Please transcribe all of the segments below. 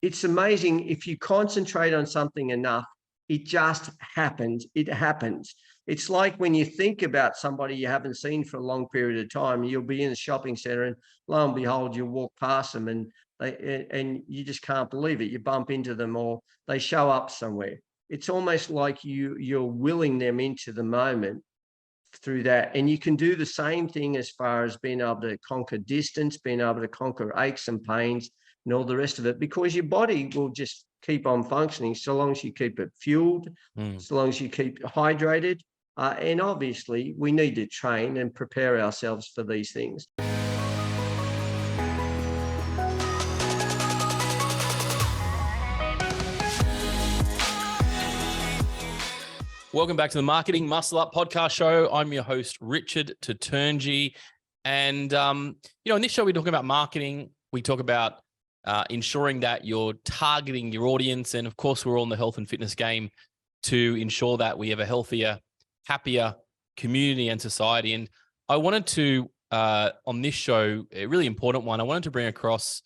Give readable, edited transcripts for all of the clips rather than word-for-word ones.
it's amazing if you concentrate on something enough, it just happens. It happens. It's like when you think about somebody you haven't seen for a long period of time, you'll be in a shopping center and lo and behold, you'll walk past them and you just can't believe it. You bump into them or they show up somewhere. It's almost like you're willing them into the moment through that. And you can do the same thing as far as being able to conquer distance, being able to conquer aches and pains and all the rest of it, because your body will just keep on functioning so long as you keep it fueled, so long as you keep hydrated. And obviously we need to train and prepare ourselves for these things. Welcome back to the Marketing Muscle Up podcast show. I'm your host, Richard Tuturngi. And, in this show, we talk about marketing. We talk about ensuring that you're targeting your audience. And of course, we're all in the health and fitness game to ensure that we have a healthier, happier community and society. And I wanted to, on this show, a really important one, I wanted to bring across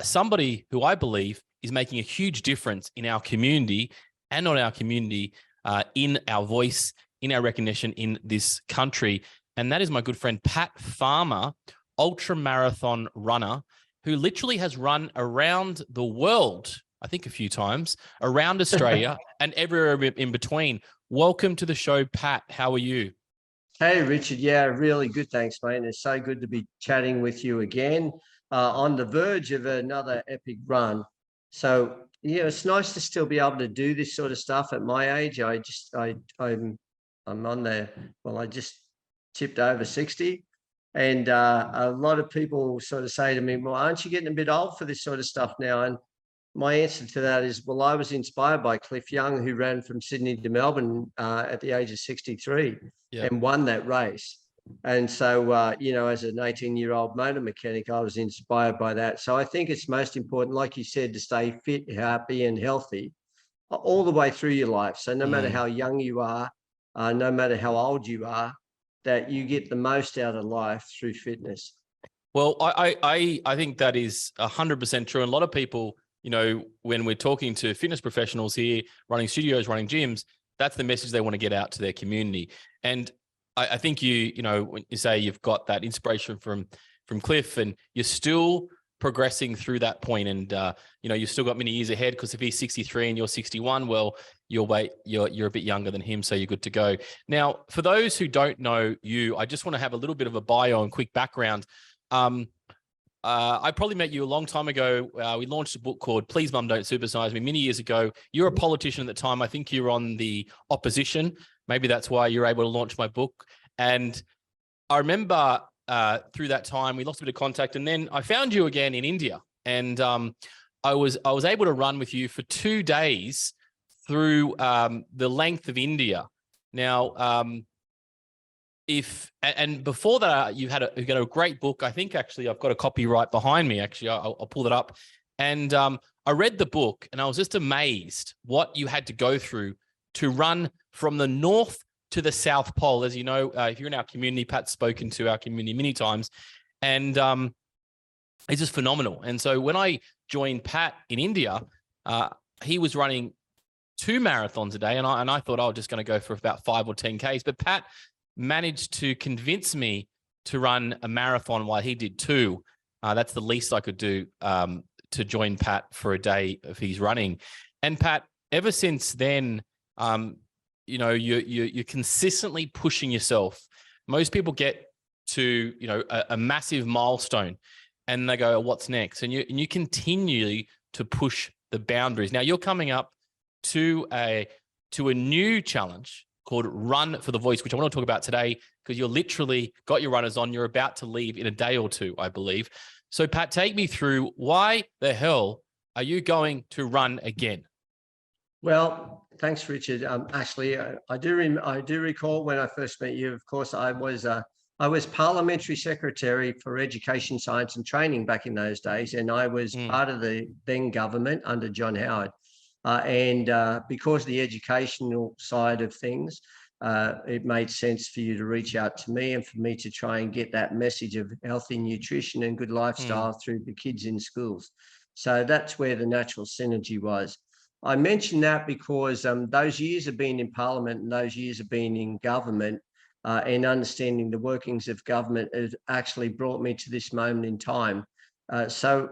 somebody who I believe is making a huge difference in our community and not our community, in our voice, in our recognition in this country. And that is my good friend, Pat Farmer, ultra marathon runner, who literally has run around the world, I think a few times, around Australia and everywhere in between. Welcome to the show, Pat. How are you? Hey, Richard. Yeah, really good. Thanks, mate. It's so good to be chatting with you again on the verge of another epic run. So, yeah, it's nice to still be able to do this sort of stuff at my age. I'm on there. Well, I just tipped over 60. And a lot of people sort of say to me, well, aren't you getting a bit old for this sort of stuff now? And my answer to that is, well, I was inspired by Cliff Young, who ran from Sydney to Melbourne at the age of 63 and won that race. And so, as an 18-year-old motor mechanic, I was inspired by that. So I think it's most important, like you said, to stay fit, happy and healthy all the way through your life. So no matter how young you are, no matter how old you are, that you get the most out of life through fitness. Well, I think that is 100% true. And a lot of people, when we're talking to fitness professionals here, running studios, running gyms, that's the message they want to get out to their community. And I think when you say you've got that inspiration from Cliff and you're still progressing through that point and, you've still got many years ahead, because if he's 63 and you're 61, well, you're a bit younger than him, so you're good to go. Now, for those who don't know you, I just want to have a little bit of a bio and quick background. I probably met you a long time ago. We launched a book called Please Mum, Don't Supersize Me many years ago. You're a politician at the time. I think you're on the opposition. Maybe that's why you're able to launch my book. And I remember through that time, we lost a bit of contact. And then I found you again in India. And I was able to run with you for 2 days through the length of India. Now, before that, you got a great book. I think actually I've got a copy right behind me. Actually, I'll pull it up. And I read the book and I was just amazed what you had to go through to run from the North to the South Pole. As you know, if you're in our community, Pat's spoken to our community many times, and it's just phenomenal. And so when I joined Pat in India, he was running 2 marathons a day, and I thought I was just going to go for about 5 or 10 Ks. But Pat managed to convince me to run a marathon while he did 2. That's the least I could do to join Pat for a day of his running. And Pat, ever since then, you're consistently pushing yourself. Most people get to a massive milestone, and they go, "What's next?" And you continue to push the boundaries. Now you're coming up to a new challenge called Run for the Voice, which I want to talk about today, because you're literally got your runners on. You're about to leave in a day or 2, I believe. So Pat, take me through, why the hell are you going to run again? Well, thanks, Richard. Actually, I do recall when I first met you. Of course, I was parliamentary secretary for education, science, and training back in those days, and I was part of the then government under John Howard. Because of the educational side of things, it made sense for you to reach out to me and for me to try and get that message of healthy nutrition and good lifestyle through the kids in schools. So that's where the natural synergy was. I mention that because those years of being in Parliament and those years of being in government and understanding the workings of government has actually brought me to this moment in time. So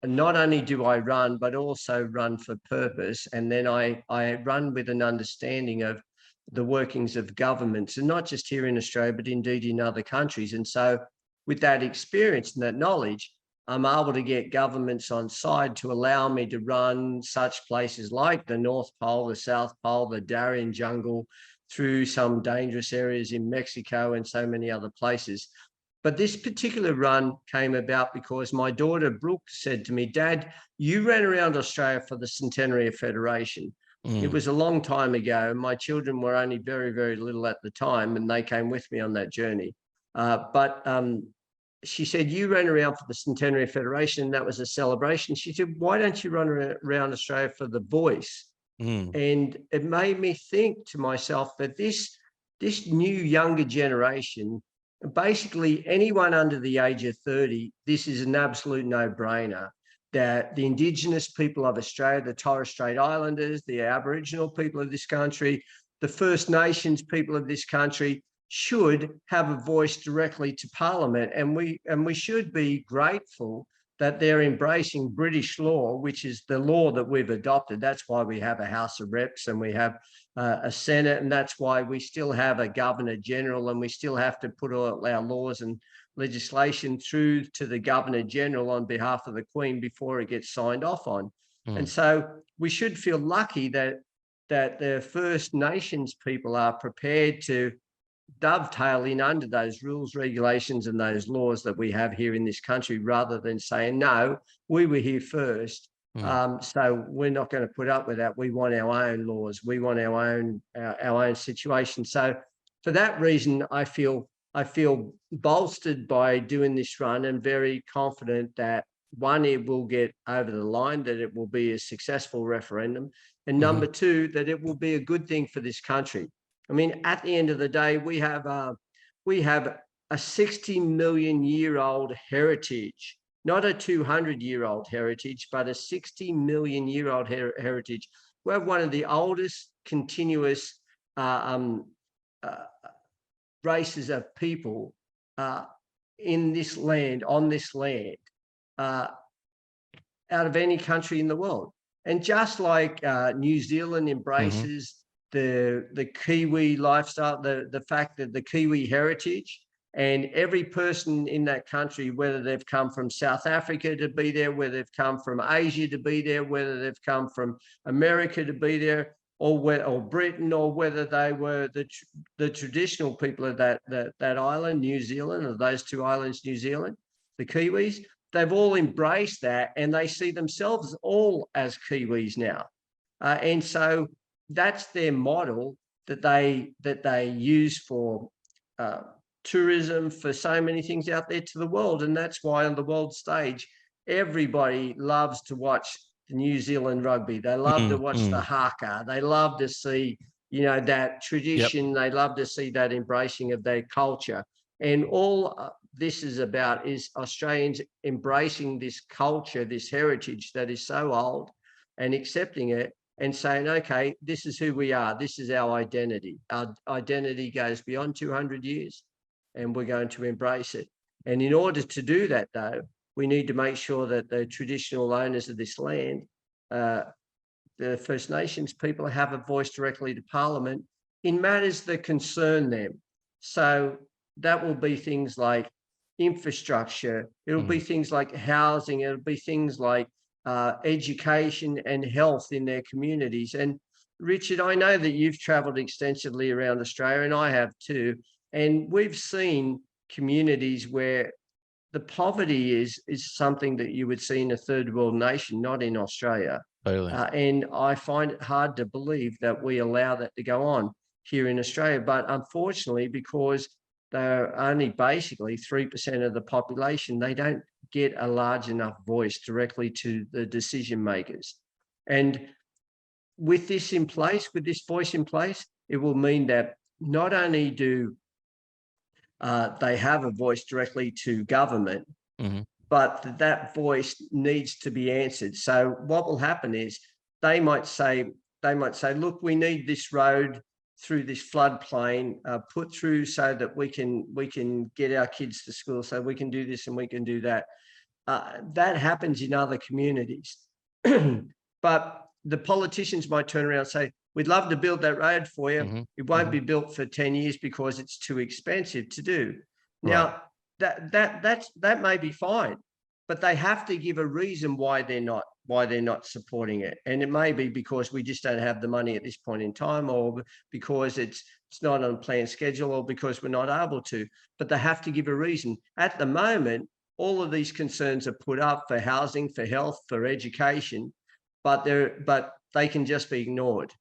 not only do I run, but also run for purpose. And then I run with an understanding of the workings of governments, and not just here in Australia, but indeed in other countries. And so with that experience and that knowledge, I'm able to get governments on side to allow me to run such places like the North Pole, the South Pole, the Darien Jungle, through some dangerous areas in Mexico and so many other places. But this particular run came about because my daughter Brooke said to me, "Dad, you ran around Australia for the Centenary of Federation." It was a long time ago. My children were only very, very little at the time, and they came with me on that journey. But she said, "You ran around for the Centenary of Federation, and that was a celebration." She said, "Why don't you run around Australia for the voice?" And it made me think to myself that this new younger generation, basically anyone under the age of 30, this is an absolute no-brainer, that the Indigenous people of Australia, the Torres Strait Islanders, the Aboriginal people of this country, the First Nations people of this country should have a voice directly to Parliament. And we should be grateful that they're embracing British law, which is the law that we've adopted. That's why we have a House of Reps and we have a Senate, and that's why we still have a Governor General, and we still have to put all our laws and legislation through to the Governor General on behalf of the Queen before it gets signed off on. And so we should feel lucky that the First Nations people are prepared to dovetail in under those rules, regulations, and those laws that we have here in this country, rather than saying, "No, we were here first, so we're not going to put up with that. We want our own laws. We want our own situation." So for that reason, I feel bolstered by doing this run, and very confident that, one, it will get over the line, that it will be a successful referendum, and number two, that it will be a good thing for this country. I mean, at the end of the day, we have a 60 million year old heritage, not a 200-year-old heritage, but a 60 million year old heritage. We have one of the oldest continuous races of people in this land, on this land, out of any country in the world. And just like New Zealand embraces the Kiwi lifestyle, the fact that the Kiwi heritage, and every person in that country, whether they've come from South Africa to be there, whether they've come from Asia to be there, whether they've come from America to be there, or Britain, or whether they were the traditional people of that island, New Zealand, or those two islands, New Zealand, the Kiwis, they've all embraced that, and they see themselves all as Kiwis now. And so that's their model that they use for tourism, for so many things out there to the world. And that's why on the world stage, everybody loves to watch the New Zealand rugby. They love to watch the haka. They love to see, that tradition. They love to see that embracing of their culture. And all this is about is Australians embracing this culture, this heritage that is so old, and accepting it, and saying, okay, this is who we are. This is our identity. Our identity goes beyond 200 years, and we're going to embrace it. And in order to do that, though, we need to make sure that the traditional owners of this land, the First Nations people, have a voice directly to Parliament in matters that concern them. So that will be things like infrastructure. It'll be things like housing. It'll be things like education and health in their communities. And Richard, I know that you've travelled extensively around Australia, and I have too. And we've seen communities where the poverty is something that you would see in a third world nation, not in Australia. Totally. And I find it hard to believe that we allow that to go on here in Australia. But unfortunately, because they're only basically 3% of the population, they don't get a large enough voice directly to the decision makers. And with this in place, with this voice in place, it will mean that not only do they have a voice directly to government, but that voice needs to be answered. So what will happen is they might say, look, we need this road through this floodplain put through so that we can get our kids to school, so we can do this and we can do that. That happens in other communities. But the politicians might turn around and say, we'd love to build that road for you. It won't be built for 10 years because it's too expensive to do. Now, that may be fine, but they have to give a reason why they're not supporting it. And it may be because we just don't have the money at this point in time, or because it's not on a planned schedule, or because we're not able to. But they have to give a reason. At the moment, all of these concerns are put up for housing, for health, for education, but they can just be ignored.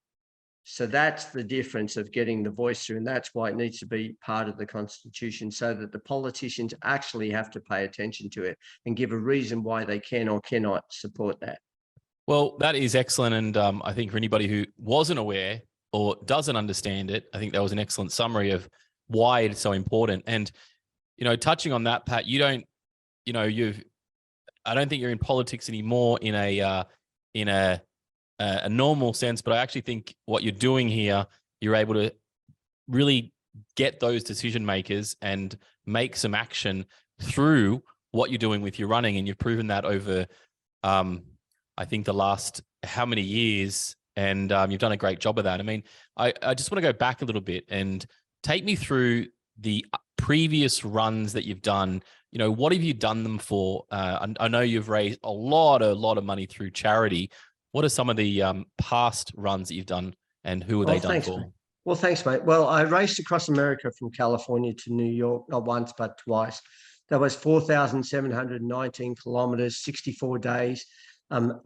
So that's the difference of getting the voice through, and that's why it needs to be part of the Constitution, so that the politicians actually have to pay attention to it and give a reason why they can or cannot support that. Well, that is excellent. And I think for anybody who wasn't aware or doesn't understand it, I think that was an excellent summary of why it's so important. And, touching on that, Pat, I don't think you're in politics anymore in a normal sense, but I actually think what you're doing here, you're able to really get those decision makers and make some action through what you're doing with your running. And you've proven that over, I think, the last how many years, and you've done a great job of that. I mean, I just want to go back a little bit and take me through the previous runs that you've done. What have you done them for? I know you've raised a lot of money through charity. What are some of the past runs that you've done, and who are they done for? Mate. Well, thanks, mate. Well, I raced across America from California to New York, not once, but twice. That was 4,719 kilometers, 64 days,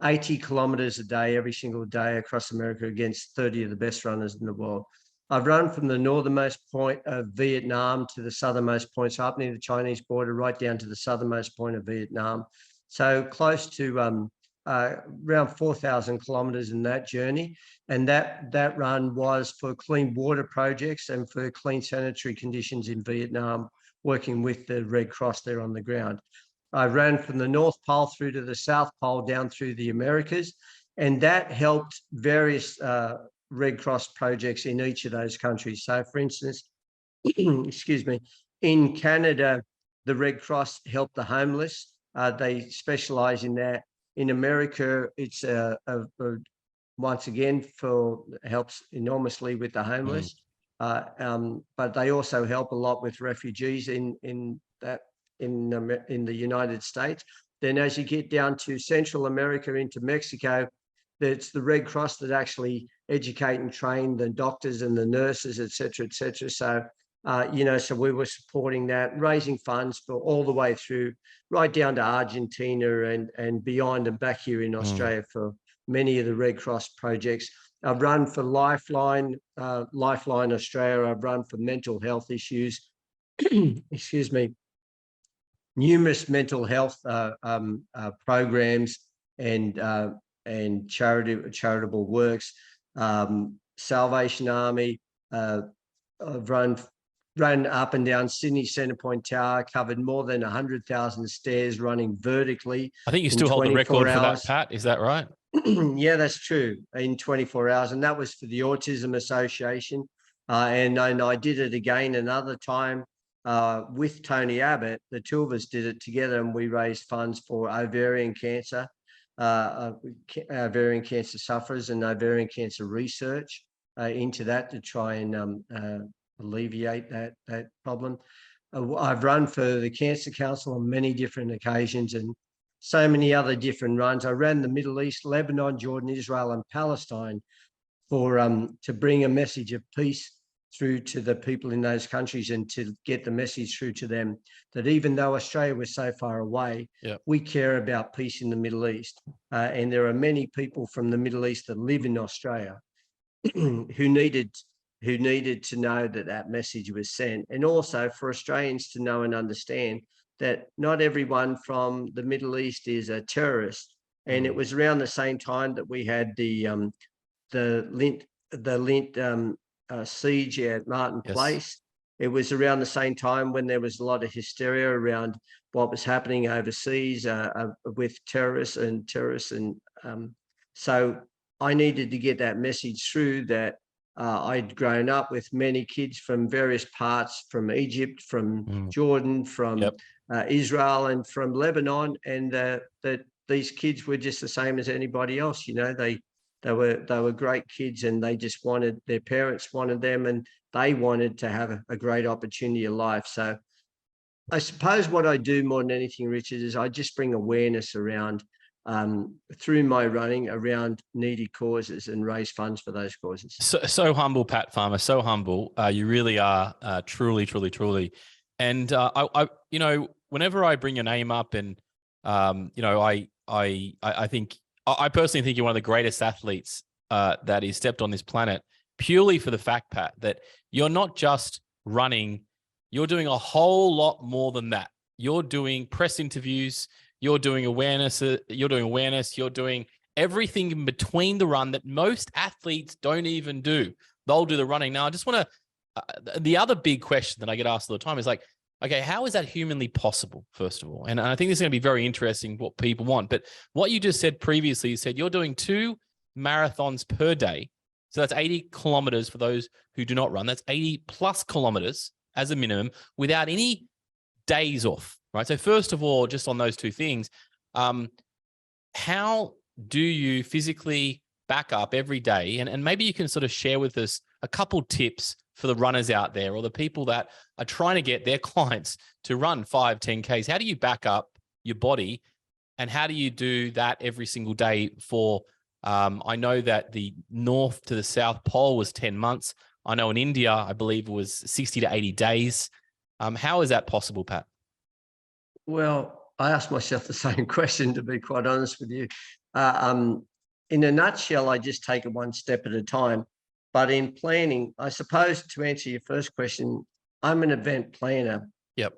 80 kilometers a day, every single day across America against 30 of the best runners in the world. I've run from the northernmost point of Vietnam to the southernmost point, so up near the Chinese border, right down to the southernmost point of Vietnam. So close to around 4,000 kilometers in that journey. And that run was for clean water projects and for clean sanitary conditions in Vietnam, working with the Red Cross there on the ground. I ran from the North Pole through to the South Pole, down through the Americas, and that helped various Red Cross projects in each of those countries. So, for instance, excuse me, in Canada, the Red Cross helped the homeless. They specialize in that. In America, it's once again helps enormously with the homeless, but they also help a lot with refugees in the United States. Then, as you get down to Central America into Mexico, it's the Red Cross that actually educate and train the doctors and the nurses, et cetera, et cetera. So, so we were supporting that, raising funds for all the way through, right down to Argentina and beyond, and back here in Australia for many of the Red Cross projects. I've run for Lifeline Australia. I've run for mental health issues, excuse me, numerous mental health programs and charitable works, Salvation Army. I've run up and down Sydney Centrepoint Tower, covered more than 100,000 stairs running vertically. I think you still hold the record for that, Pat. Is that right? Yeah, that's true. In 24 hours. And that was for the Autism Association. And I did it again another time with Tony Abbott. The two of us did it together, and we raised funds for ovarian cancer sufferers and ovarian cancer research into that to try and alleviate that problem. I've run for the Cancer Council on many different occasions and so many other different runs. I ran the Middle East, Lebanon, Jordan, Israel, and Palestine to bring a message of peace through to the people in those countries, and to get the message through to them that even though Australia was so far away, we care about peace in the Middle East. And there are many people from the Middle East that live in Australia who needed to know that message was sent, and also for Australians to know and understand that not everyone from the Middle East is a terrorist. And it was around the same time that we had the Lint siege at Martin Place, it was around the same time when there was a lot of hysteria around what was happening overseas with terrorists. So I needed to get that message through that I'd grown up with many kids from various parts, from Egypt, from Jordan, from Israel, and from Lebanon, and that these kids were just the same as anybody else. They were great kids, and they just wanted, their parents wanted them, and they wanted to have a great opportunity of life. So I suppose what I do more than anything, Richard, is I just bring awareness around through my running around needy causes and raise funds for those causes. So humble, Pat Farmer. So humble. You really are, truly, truly, truly. And I whenever I bring your name up, and I think I personally think you're one of the greatest athletes that is stepped on this planet, purely for the fact, Pat, that you're not just running. You're doing a whole lot more than that. You're doing press interviews. You're doing awareness. You're doing everything in between the run that most athletes don't even do. They'll do the running. Now, I just want to, the other big question that I get asked all the time is like, okay, how is that humanly possible, first of all? And I think this is going to be very interesting what people want. But what you just said previously, you said you're doing 2 marathons per day. So that's 80 kilometers for those who do not run. That's 80 plus kilometers as a minimum without any days off, right? So first of all, just on those 2 things, how do you physically back up every day? And maybe you can sort of share with us a couple tips for the runners out there, or the people that are trying to get their clients to run 5, 10Ks. How do you back up your body, and how do you do that every single day for, I know that the North to the South Pole was 10 months. I know in India, I believe it was 60 to 80 days. How is that possible, Pat? Well, I asked myself the same question, to be quite honest with you. In a nutshell, I just take it one step at a time. But in planning, I suppose, to answer your first question, I'm an event planner. Yep.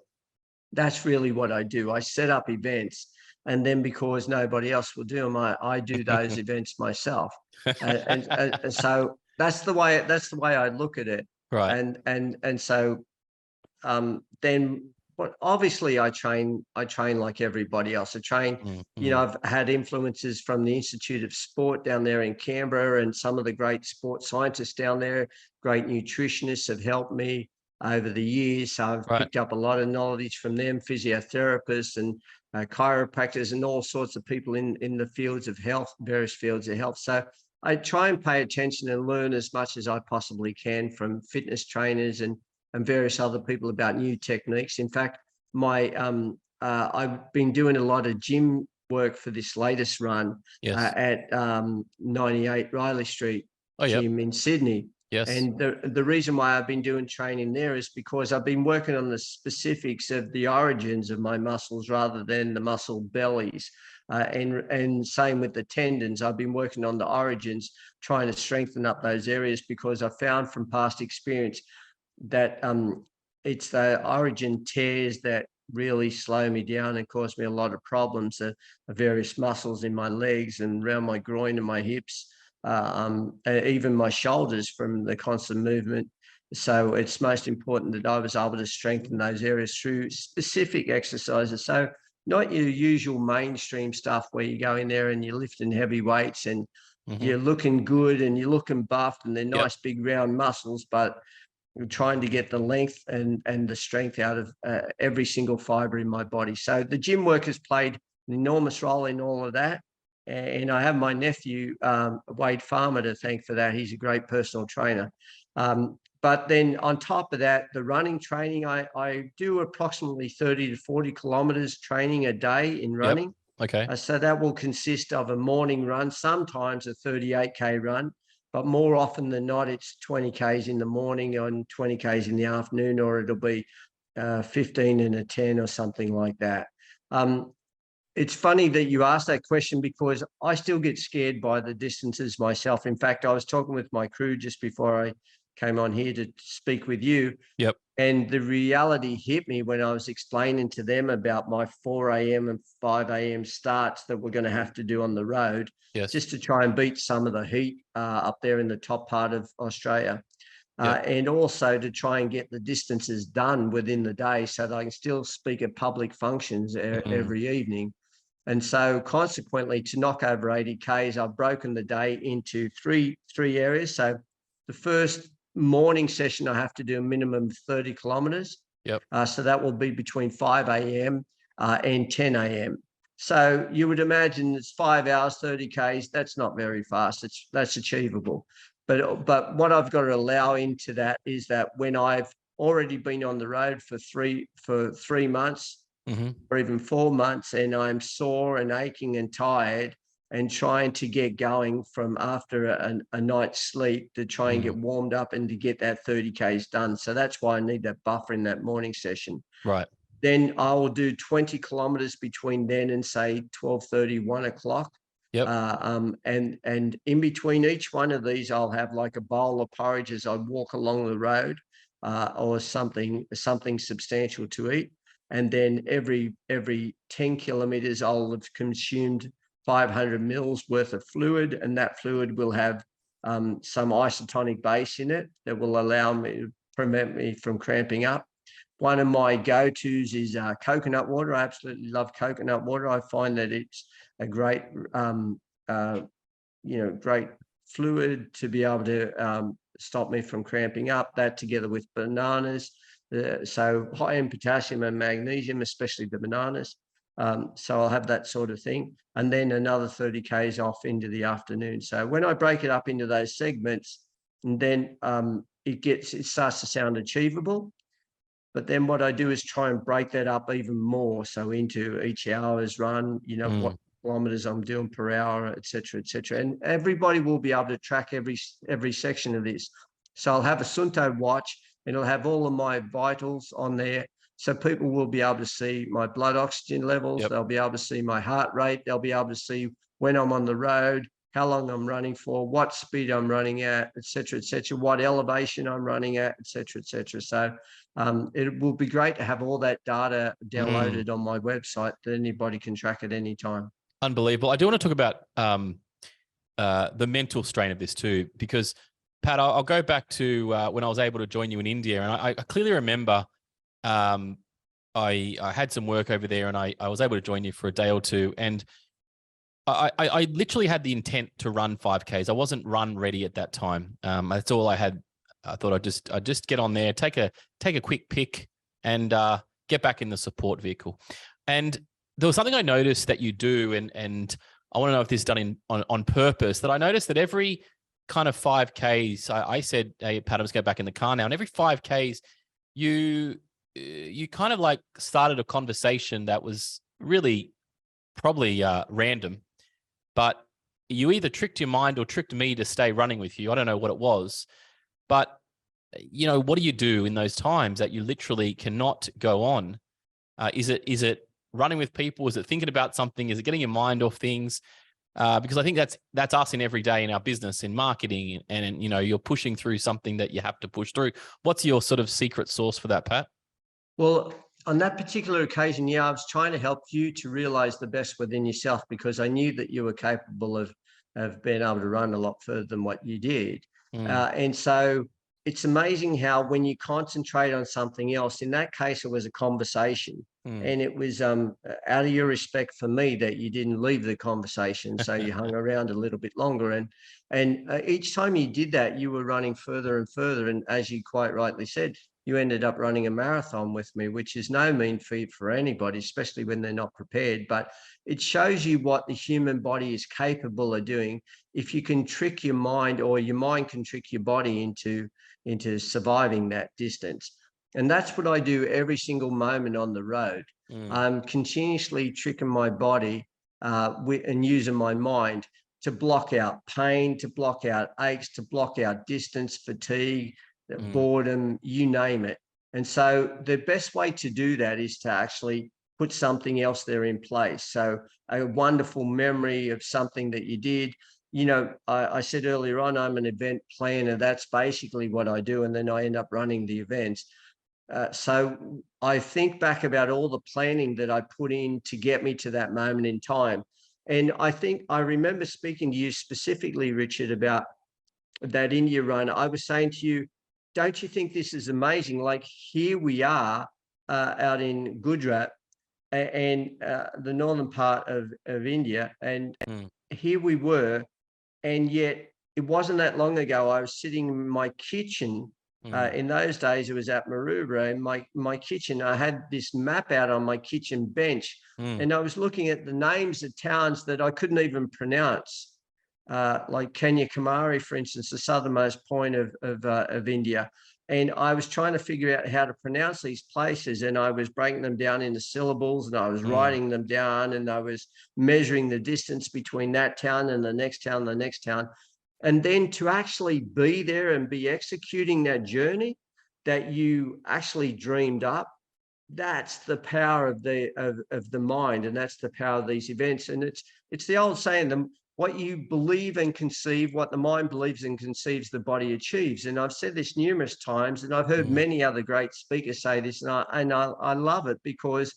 That's really what I do. I set up events, and then because nobody else will do them, I do those events myself. And so that's the way I look at it. Right. And so then, but obviously I train like everybody else. I train, I've had influences from the Institute of Sport down there in Canberra, and some of the great sports scientists down there, great nutritionists have helped me over the years. So I've picked up a lot of knowledge from them, physiotherapists and chiropractors and all sorts of people in the fields of health, various fields of health. So I try and pay attention and learn as much as I possibly can from fitness trainers and various other people about new techniques. In fact, I've been doing a lot of gym work for this latest run at 98 Riley Street gym in Sydney. Yes. And the reason why I've been doing training there is because I've been working on the specifics of the origins of my muscles rather than the muscle bellies. And same with the tendons. I've been working on the origins, trying to strengthen up those areas, because I found from past experience that it's the origin tears that really slow me down and cause me a lot of problems. Various muscles in my legs and around my groin and my hips, even my shoulders from the constant movement. So it's most important that I was able to strengthen those areas through specific exercises. So not your usual mainstream stuff where you go in there and you're lifting heavy weights and you're looking good and you're looking buffed and they're nice big round muscles, but trying to get the length and the strength out of every single fiber in my body. So the gym work has played an enormous role in all of that. And I have my nephew, Wade Farmer, to thank for that. He's a great personal trainer. But then on top of that, the running training, I do approximately 30 to 40 kilometers training a day in running. Yep. Okay. So that will consist of a morning run, sometimes a 38K run, but more often than not, it's 20Ks in the morning and 20Ks in the afternoon, or it'll be 15 and a 10 or something like that. It's funny that you asked that question, because I still get scared by the distances myself. In fact, I was talking with my crew just before I came on here to speak with you. Yep. And the reality hit me when I was explaining to them about my 4 a.m. and 5 a.m. starts that we're going to have to do on the road, just to try and beat some of the heat up there in the top part of Australia. and also to try and get the distances done within the day so that I can still speak at public functions every evening. And so consequently, to knock over 80 Ks, I've broken the day into three areas. So the first morning session, I have to do a minimum of 30 kilometers. Yep. So that will be between 5 a.m. And 10 a.m. So you would imagine it's 5 hours, 30 Ks. That's not very fast. That's achievable. But what I've got to allow into that is that when I've already been on the road for three months, or even 4 months, and I'm sore and aching and tired and trying to get going from after a night's sleep to try and get warmed up and to get that 30 Ks done. So that's why I need that buffer in that morning session. Right. Then I will do 20 kilometers between then and say 12:30, 1 o'clock. Yep. And in between each one of these, I'll have like a bowl of porridge as I walk along the road, or something substantial to eat. And then every 10 kilometers, I'll have consumed 500 mils worth of fluid, and that fluid will have some isotonic base in it that will allow me to prevent me from cramping up. One of my go-tos is coconut water. I absolutely love coconut water. I find that it's a great, great fluid to be able to stop me from cramping up. That together with bananas. So high in potassium and magnesium, especially the bananas. So I'll have that sort of thing. And then another 30 Ks off into the afternoon. So when I break it up into those segments, and then it starts to sound achievable. But then what I do is try and break that up even more. So into each hour's run, what kilometers I'm doing per hour, et cetera, et cetera. And everybody will be able to track every section of this. So I'll have a Sunto watch, and it'll have all of my vitals on there. So people will be able to see my blood oxygen levels. Yep. They'll be able to see my heart rate. They'll be able to see when I'm on the road, how long I'm running for, what speed I'm running at, et cetera, what elevation I'm running at, et cetera. So it will be great to have all that data downloaded on my website that anybody can track at any time. Unbelievable. I do want to talk about the mental strain of this too, because Pat, I'll go back to when I was able to join you in India, and I clearly remember I had some work over there, and I was able to join you for a day or two, and I literally had the intent to run 5Ks. I wasn't run ready at that time. That's all I had. I thought I'd just get on there, take a quick pick, and get back in the support vehicle. And there was something I noticed that you do, and I want to know if this is done on purpose. That I noticed that every kind of 5Ks, I said, "Hey, Pat, let's go back in the car now." And every 5Ks, you kind of like started a conversation that was really probably random, but you either tricked your mind or tricked me to stay running with you. I don't know what it was, but what do you do in those times that you literally cannot go on? Is it running with people? Is it thinking about something? Is it getting your mind off things? Because I think that's us in every day in our business, in marketing, and you're pushing through something that you have to push through. What's your sort of secret sauce for that, Pat? Well, on that particular occasion, I was trying to help you to realize the best within yourself, because I knew that you were capable of being able to run a lot further than what you did. And so it's amazing how when you concentrate on something else, in that case, it was a conversation. And it was out of your respect for me that you didn't leave the conversation. So you hung around a little bit longer. And each time you did that, you were running further and further. And as you quite rightly said, you ended up running a marathon with me, which is no mean feat for anybody, especially when they're not prepared. But it shows you what the human body is capable of doing if you can trick your mind, or your mind can trick your body into surviving that distance. And that's what I do every single moment on the road. I'm continuously tricking my body and using my mind to block out pain, to block out aches, to block out distance, fatigue, boredom, you name it. And so the best way to do that is to actually put something else there in place. So a wonderful memory of something that you did. I said earlier on, I'm an event planner. That's basically what I do. And then I end up running the events. So I think back about all the planning that I put in to get me to that moment in time. And I think I remember speaking to you specifically, Richard, about that India run. I was saying to you, don't you think this is amazing? Like here we are out in Gujarat and the northern part of India, and here we were, and yet it wasn't that long ago. I was sitting in my kitchen. In those days, it was at Maroubra. In my kitchen, I had this map out on my kitchen bench, and I was looking at the names of towns that I couldn't even pronounce, like Kanyakumari, for instance, the southernmost point of India. And I was trying to figure out how to pronounce these places, and I was breaking them down into syllables, and I was writing them down, and I was measuring the distance between that town and the next town, the next town. And then to actually be there and be executing that journey that you actually dreamed up, that's the power of the mind, and that's the power of these events. And it's the old saying, what you believe and conceive, what the mind believes and conceives, the body achieves. And I've said this numerous times, and I've heard many other great speakers say this, and I love it, because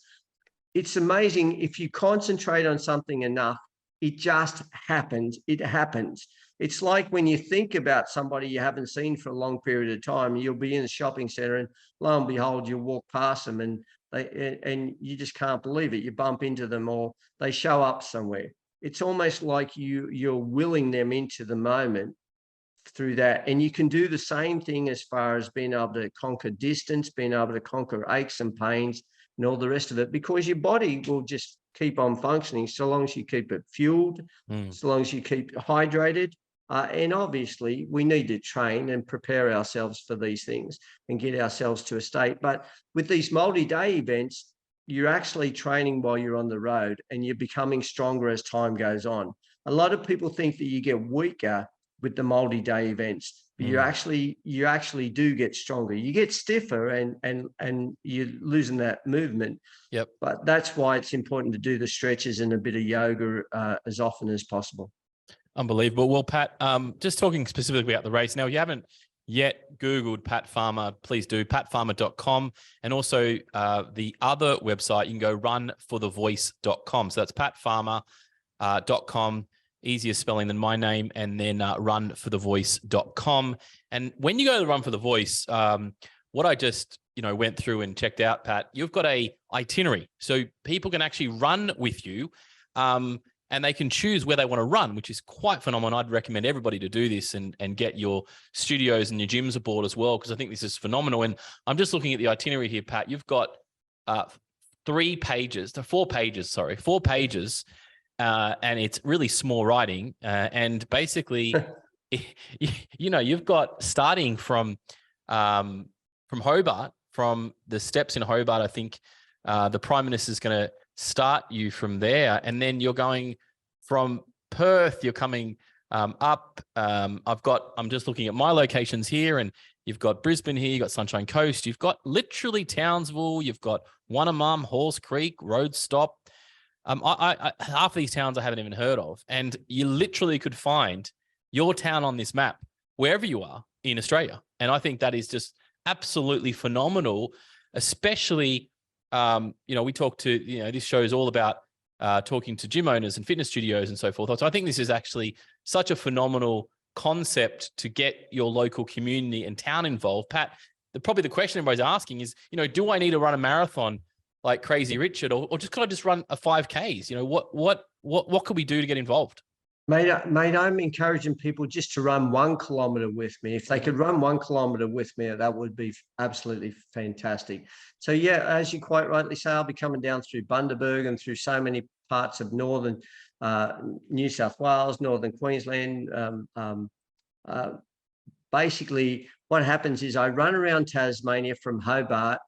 it's amazing. If you concentrate on something enough, it just happens. It happens. It's like when you think about somebody you haven't seen for a long period of time, you'll be in a shopping center and lo and behold, you'll walk past them and you just can't believe it. You bump into them or they show up somewhere. It's almost like you're willing them into the moment through that. And you can do the same thing as far as being able to conquer distance, being able to conquer aches and pains and all the rest of it, because your body will just keep on functioning so long as you keep it fueled, so long as you keep hydrated. And obviously, we need to train and prepare ourselves for these things and get ourselves to a state. But with these multi-day events, you're actually training while you're on the road, and you're becoming stronger as time goes on. A lot of people think that you get weaker with the multi-day events, but you actually do get stronger. You get stiffer and you're losing that movement. Yep. But that's why it's important to do the stretches and a bit of yoga as often as possible. Unbelievable. Well, Pat, just talking specifically about the race. Now, if you haven't yet Googled Pat Farmer, please do, patfarmer.com. And also the other website, you can go runforthevoice.com. So that's patfarmer.com, easier spelling than my name, and then runforthevoice.com. And when you go to Run for the Voice, what I just went through and checked out, Pat, you've got a itinerary. So people can actually run with you. And they can choose where they want to run, which is quite phenomenal. I'd recommend everybody to do this and get your studios and your gyms aboard as well, because I think this is phenomenal. And I'm just looking at the itinerary here, Pat. You've got 4 pages, and it's really small writing. And basically, you've got starting from Hobart, from the steps in Hobart. I think the Prime Minister's going to start you from there, and then you're going from Perth, you're coming up. I'm just looking at my locations here, and you've got Brisbane here, you've got Sunshine Coast, you've got literally Townsville, you've got Wannemum, Halls Creek, Road Stop. I half of these towns I haven't even heard of, and you literally could find your town on this map wherever you are in Australia. And I think that is just absolutely phenomenal, especially we talk to, this show is all about talking to gym owners and fitness studios and so forth. So I think this is actually such a phenomenal concept to get your local community and town involved. Pat, probably the question everybody's asking is, do I need to run a marathon like Crazy Richard, or could I just run a 5Ks? What could we do to get involved? Mate, I'm encouraging people just to run 1 kilometer with me. If they could run 1 kilometer with me, that would be absolutely fantastic. So yeah, as you quite rightly say, I'll be coming down through Bundaberg and through so many parts of northern New South Wales, northern Queensland. Basically, what happens is I run around Tasmania from Hobart.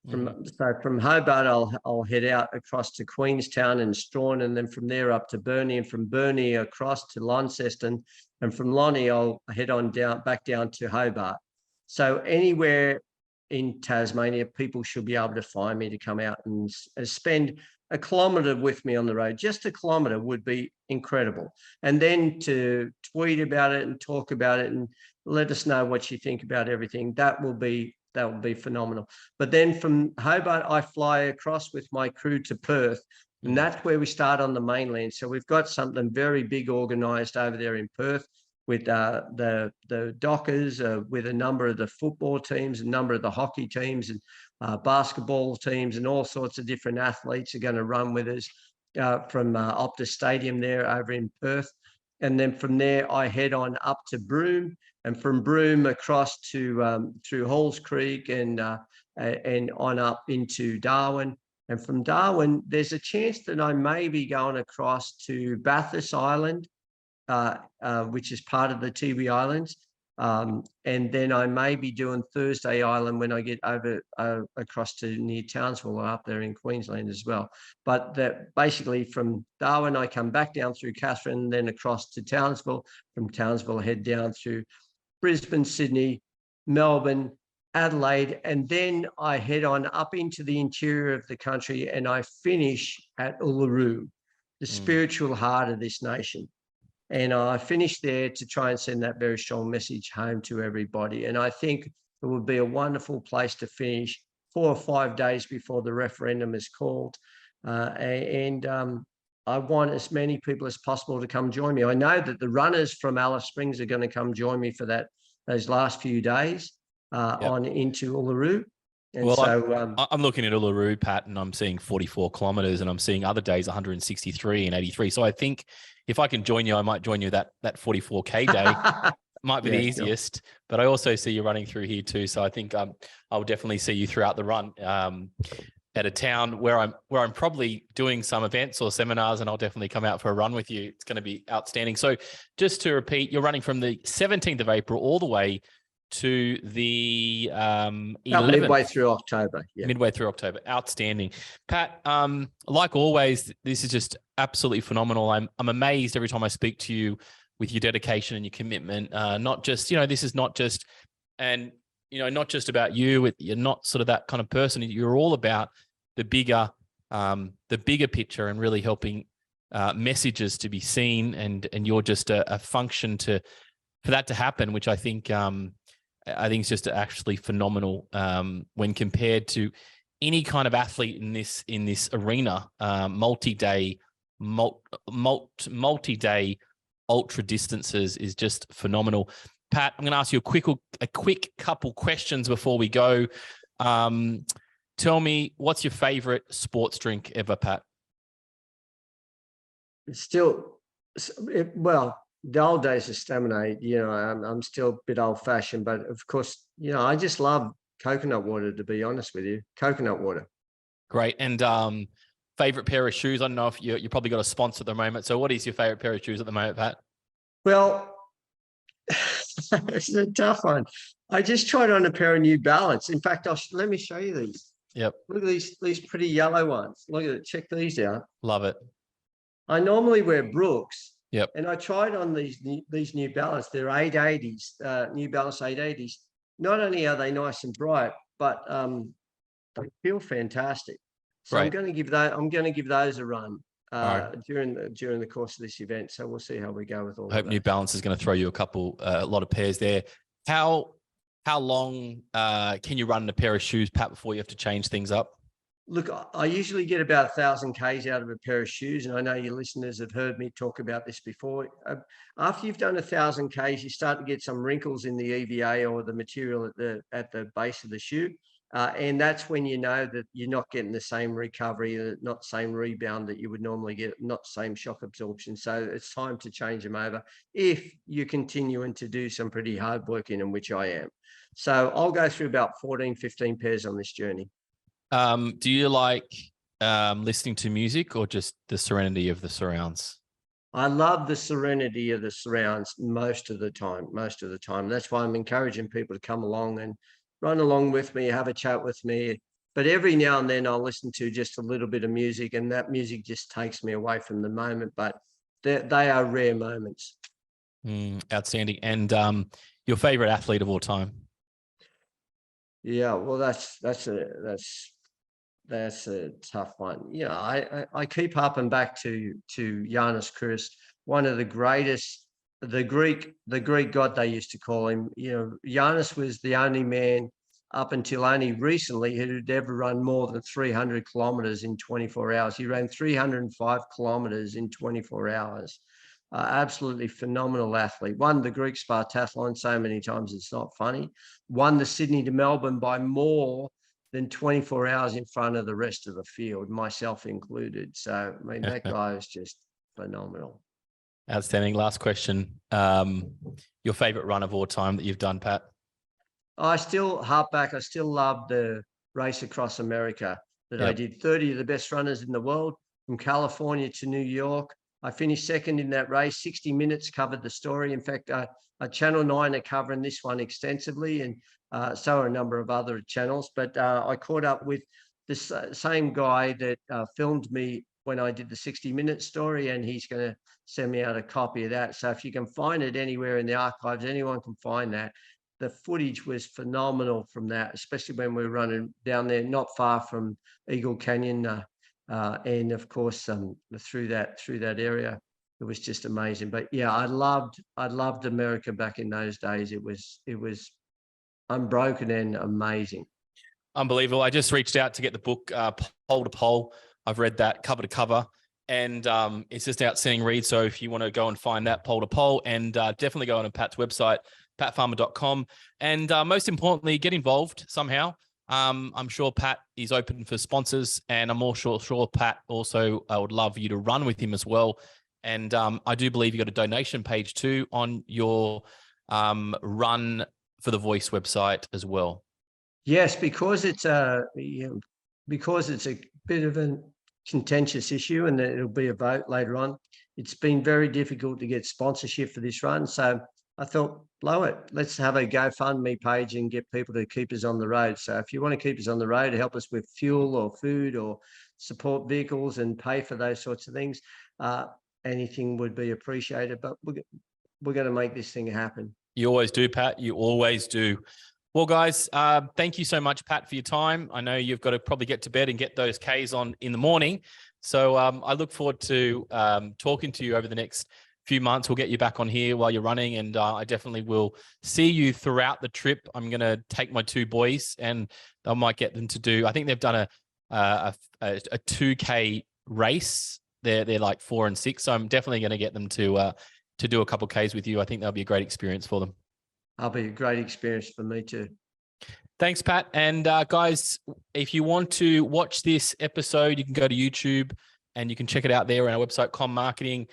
From Hobart, I'll head out across to Queenstown and Strawn, and then from there up to Burnie, and from Burnie across to Launceston, and from Lonnie I'll head on back down to Hobart. So anywhere in Tasmania, people should be able to find me to come out and spend a kilometre with me on the road. Just a kilometre would be incredible. And then to tweet about it and talk about it and let us know what you think about everything. That will be phenomenal. But then from Hobart, I fly across with my crew to Perth, and that's where we start on the mainland. So we've got something very big organised over there in Perth. with the Dockers, with a number of the football teams, a number of the hockey teams, and basketball teams, and all sorts of different athletes are going to run with us from Optus Stadium there over in Perth. And then from there, I head on up to Broome, and from Broome across to through Halls Creek and on up into Darwin. And from Darwin, there's a chance that I may be going across to Bathurst Island, which is part of the Tiwi Islands. And then I may be doing Thursday Island when I get over across to near Townsville or up there in Queensland as well. But that basically from Darwin, I come back down through Katherine, then across to Townsville. From Townsville, I head down through Brisbane, Sydney, Melbourne, Adelaide, and then I head on up into the interior of the country, and I finish at Uluru, the spiritual heart of this nation. And I finished there to try and send that very strong message home to everybody. And I think it would be a wonderful place to finish 4 or 5 days before the referendum is called. I want as many people as possible to come join me. I know that the runners from Alice Springs are going to come join me for those last few days on into Uluru. And well, so I'm looking at Uluru, Pat, and I'm seeing 44 kilometers, and I'm seeing other days 163 and 83. So I think if I can join you, I might join you that 44K day. Might be the easiest, sure. But I also see you running through here too. So I think I will definitely see you throughout the run at a town where I'm probably doing some events or seminars, and I'll definitely come out for a run with you. It's going to be outstanding. So just to repeat, you're running from the 17th of April all the way to the 11th. Midway through October. Yeah. Midway through October. Outstanding. Pat, like always, this is just absolutely phenomenal. I'm amazed every time I speak to you with your dedication and your commitment. Not just, this is not just, and, not just about you. You're not sort of that kind of person. You're all about the bigger picture and really helping messages to be seen. And you're just a function for that to happen, which I think is just actually phenomenal when compared to any kind of athlete in this arena. Multi-day ultra distances is just phenomenal. Pat, I'm going to ask you a quick couple questions before we go. Tell me, what's your favorite sports drink ever, Pat? The old days of Stamina, I'm still a bit old fashioned, but of course, I just love coconut water, to be honest with you. Coconut water. Great. And favorite pair of shoes? I don't know if you probably got a sponsor at the moment. So what is your favorite pair of shoes at the moment, Pat? Well, it's a tough one. I just tried on a pair of New Balance. In fact, let me show you these. Yep. Look at these pretty yellow ones. Look at it. Check these out. Love it. I normally wear Brooks. Yep. And I tried on these New Balance. They're 880s, New Balance 880s. Not only are they nice and bright, but they feel fantastic. So right. I'm going to give those a run during the course of this event. So we'll see how we go with all. I hope New Balance is going to throw you a lot of pairs there. How long can you run in a pair of shoes, Pat, before you have to change things up? Look, I usually get about 1,000 Ks out of a pair of shoes, and I know your listeners have heard me talk about this before. After you've done 1,000 Ks, you start to get some wrinkles in the EVA or the material at the base of the shoe, and that's when you know that you're not getting the same recovery, not the same rebound that you would normally get, not the same shock absorption. So it's time to change them over if you're continuing to do some pretty hard work in them, which I am. So I'll go through about 14, 15 pairs on this journey. Do you like listening to music or just the serenity of the surrounds? I love the serenity of the surrounds most of the time. That's why I'm encouraging people to come along and run along with me, have a chat with me. But every now and then I'll listen to just a little bit of music, and that music just takes me away from the moment. But they are rare moments. Outstanding. And your favorite athlete of all time? Yeah, well, that's a tough one. I keep harping back to Giannis Christ, one of the greatest, the Greek god they used to call him. Giannis was the only man up until only recently who'd ever run more than 300 kilometers in 24 hours. He ran 305 kilometers in 24 hours. Absolutely phenomenal athlete. Won the Greek Spartathlon so many times it's not funny. Won the Sydney to Melbourne by more than 24 hours in front of the rest of the field, myself included. So, I mean, that guy is just phenomenal. Outstanding. Last question. Your favorite run of all time that you've done, Pat? I still harp back. I still love the race across America that I did. 30 of the best runners in the world from California to New York. I finished second in that race. 60 Minutes covered the story. In fact, Channel 9 are covering this one extensively, and so are a number of other channels. But I caught up with this same guy that filmed me when I did the 60 Minutes story, and he's going to send me out a copy of that. So if you can find it anywhere in the archives, anyone can find that. The footage was phenomenal from that, especially when we were running down there, not far from Eagle Canyon, and of course through that area. It was just amazing. But yeah, I loved America back in those days. It was unbroken and amazing. Unbelievable. I just reached out to get the book Pole to Pole. I've read that cover to cover, and it's just outstanding read. So if you want to go and find that, Pole to Pole, and definitely go on to Pat's website, patfarmer.com. And most importantly, get involved somehow. I'm sure Pat is open for sponsors, and I'm also sure Pat also would love you to run with him as well. And I do believe you got a donation page too on your Run for the Voice website as well. Yes, because it's a bit of a contentious issue, and it'll be a vote later on. It's been very difficult to get sponsorship for this run, so I thought, blow it. Let's have a GoFundMe page and get people to keep us on the road. So if you want to keep us on the road, help us with fuel or food or support vehicles and pay for those sorts of things, anything would be appreciated. But we're going to make this thing happen. You always do, Pat. You always do. Well, guys, thank you so much, Pat, for your time. I know you've got to probably get to bed and get those Ks on in the morning. So I look forward to talking to you over the next few months. We'll get you back on here while you're running, and I definitely will see you throughout the trip. I'm going to take my two boys, and I might get them to do, I think they've done a 2K race. They're like 4 and 6. So I'm definitely going to get them to do a couple of Ks with you. I think that'll be a great experience for them. That'll be a great experience for me too. Thanks, Pat. And guys, if you want to watch this episode, you can go to YouTube and you can check it out there on our website, Com Marketing.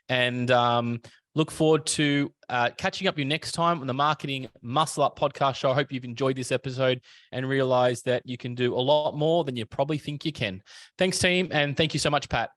And look forward to catching up you next time on the Marketing Muscle Up podcast show. I hope you've enjoyed this episode and realize that you can do a lot more than you probably think you can. Thanks, team. And thank you so much, Pat.